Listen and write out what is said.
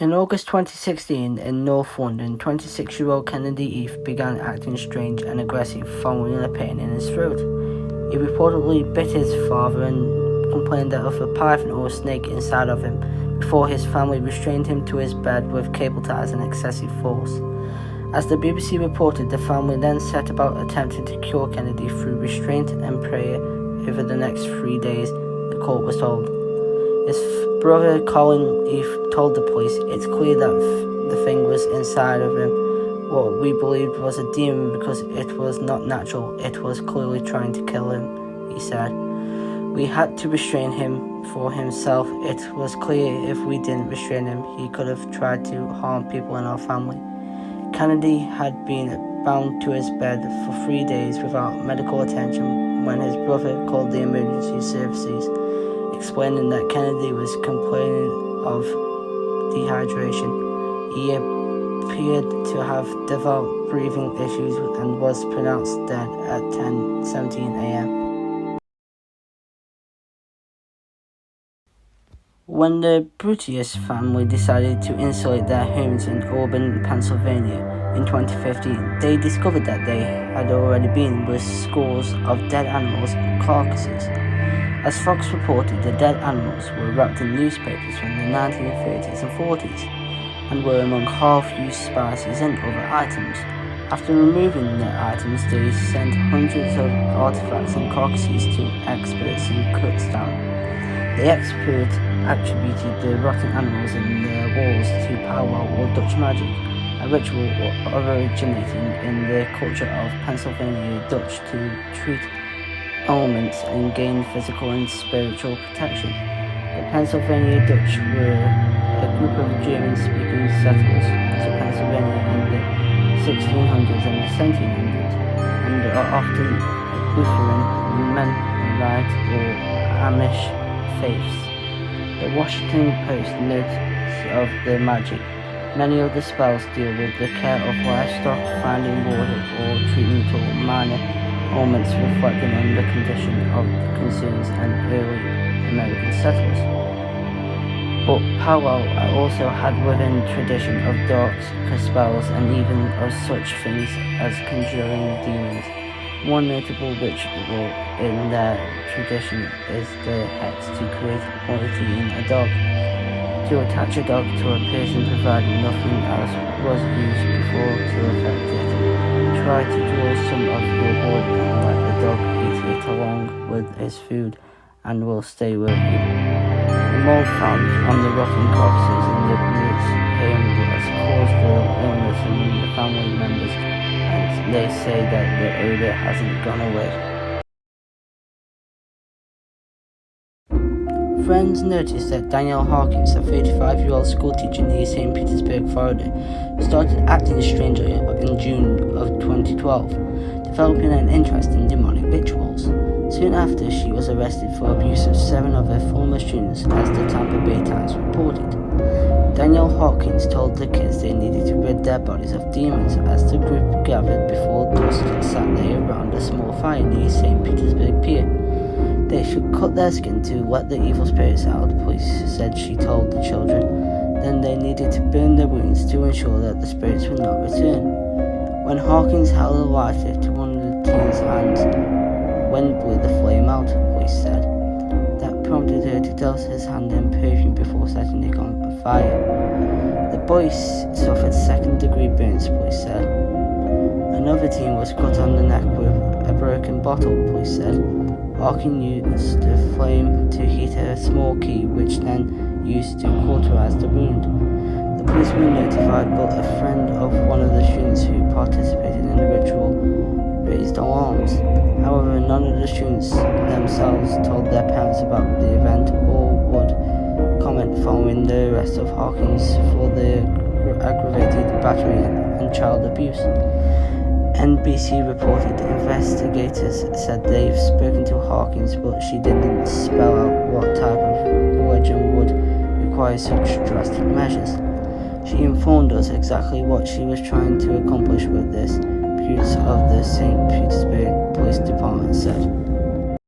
In August 2016, in North London, 26-year-old Kennedy Heath began acting strange and aggressive following a pain in his throat. He reportedly bit his father and complained of a python or a snake inside of him before his family restrained him to his bed with cable ties and excessive force. As the BBC reported, the family then set about attempting to cure Kennedy through restraint and prayer over the next 3 days, the court was told. His brother Colin Heath told the police, "It's clear that the thing was inside of him. What we believed was a demon because it was not natural. It was clearly trying to kill him," he said. "We had to restrain him for himself. It was clear if we didn't restrain him, he could have tried to harm people in our family." Kennedy had been bound to his bed for 3 days without medical attention when his brother called the emergency services, explaining that Kennedy was complaining of dehydration. He appeared to have developed breathing issues and was pronounced dead at 10:17 a.m. When the Brutius family decided to insulate their homes in Auburn, Pennsylvania in 2015, they discovered that they had already been with scores of dead animals and carcasses. As Fox reported, the dead animals were wrapped in newspapers from the 1930s and 40s and were among half-used spices and other items. After removing the items, they sent hundreds of artifacts and carcasses to experts in Kutztown. The expert attributed the rotten animals in their walls to powwow or Dutch magic, a ritual originating in the culture of Pennsylvania Dutch to treat elements and gain physical and spiritual protection. The Pennsylvania Dutch were a group of German-speaking settlers to Pennsylvania in the 1600s and the 1700s, and are often Lutheran, Mennonite, or Amish faiths. The Washington Post notes of the magic. Many of the spells deal with the care of livestock, finding water, or treatment or minor elements reflecting on the condition of the concerns and early American settlers. But powwow also had within tradition of dark spells and even of such things as conjuring demons. One notable ritual in their tradition is the hex to create quality in a dog. To attach a dog to a person provided nothing else was used before to affect it. Try to draw some of your blood and let the dog eat it along with his food and will stay with you. The mold found on the rotten corpses in the Brutes home has caused real illness among the family members, and they say that the odor hasn't gone away. Friends noticed that Danielle Hawkins, a 35-year-old schoolteacher near St. Petersburg, Florida, started acting strangely in June of 2012, developing an interest in demonic rituals. Soon after, she was arrested for abuse of 7 of her former students, as the Tampa Bay Times reported. Danielle Hawkins told the kids they needed to rid their bodies of demons as the group gathered before dusk and sat there around a small fire near St. Petersburg Pier. They should cut their skin to let the evil spirits out, police said she told the children. Then they needed to burn their wounds to ensure that the spirits would not return. When Hawkins held a lighter to one of the teens' hands, wind blew the flame out, police said. That prompted her to douse his hand in perfume before setting it on fire. The boy suffered second-degree burns, police said. Another teen was cut on the neck with a broken bottle, police said. Hawkins used the flame to heat a small key, which then used to cauterize the wound. The police were notified, but a friend of one of the students who participated in the ritual raised alarms. However, none of the students themselves told their parents about the event or would comment following the arrest of Hawkins for the aggravated battery and child abuse. NBC reported investigators said they've spoken to Hawkins, but she didn't spell out what type of religion would require such drastic measures. She informed us exactly what she was trying to accomplish with this, Brutes of the St. Petersburg Police Department said.